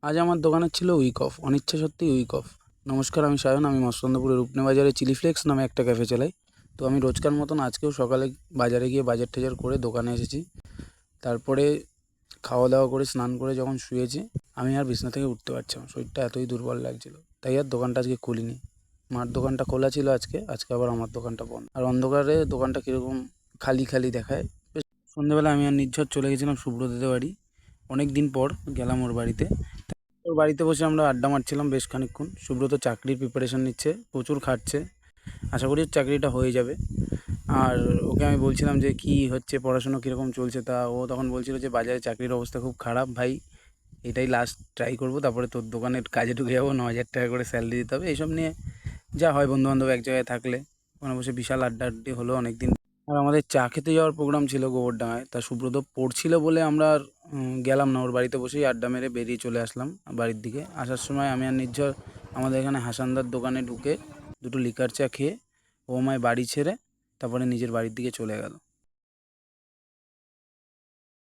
আজ আমার দোকানের ছিল উইক অফ, অনিচ্ছা সত্ত্বেই উইক অফ। নমস্কার, আমি সায়ন। আমি মস্তন্দপুরের রূপনে বাজারে চিলি ফ্লেক্স নামে একটা ক্যাফে চালাই। তো আমি রোজকার মতন আজকেও সকালে বাজারে গিয়ে বাজার টাজার করে দোকানে এসেছি। তারপরে খাওয়া দাওয়া করে স্নান করে যখন শুয়েছি, আমি আর বিছানা থেকে উঠতে পারছিলাম না। শরীরটা এতই দুর্বল লাগছিল, তাই আর দোকানটা আজকে খুলিনি। মার দোকানটা খোলা ছিল আজকে আবার আমার দোকানটা বন্ধ। আর অন্ধকারে দোকানটা কীরকম খালি খালি দেখায়। সন্ধ্যেবেলা আমি আর নির্ঝর চলে গেছিলাম সুব্রতদের বাড়ি। অনেক দিন পর গেলাম ওর বাড়িতে। ওর বাড়িতে বসে আমরা আড্ডা মারছিলাম বেশ খানিকক্ষণ। সুব্রত চাকরির প্রিপারেশন নিচ্ছে, প্রচুর খাটছে। আশা করি চাকরিটা হয়ে যাবে। আর ওকে আমি বলছিলাম যে কি হচ্ছে, পড়াশুনো কীরকম চলছে। তা ও তখন বলছিল যে বাজারে চাকরির অবস্থা খুব খারাপ ভাই, এটাই লাস্ট ট্রাই করবো, তারপরে তোর দোকানের কাজে ঢুকে যাবো, 9,000 টাকা করে স্যালারি দিতে হবে। এইসব নিয়ে যা হয়, বন্ধুবান্ধব এক জায়গায় থাকলে। ওখানে বসে বিশাল আড্ডা হলো অনেকদিন। আর আমাদের চা খেতে যাওয়ার প্রোগ্রাম ছিল গোবরডাঙ্গায়। তা সুব্রত পড়ছিল বলে আমরা আর গেলাম না। ওর বাড়িতে বসেই আড্ডা মেরে বেরিয়ে চলে আসলাম বাড়ির দিকে। আসার সময় আমি আর নির্ঝর আমাদের এখানে হাসানদার দোকানে ঢুকে দুটো লিকার চা খেয়ে ও আমায় বাড়ি ছেড়ে তারপরে নিজের বাড়ির দিকে চলে গেল।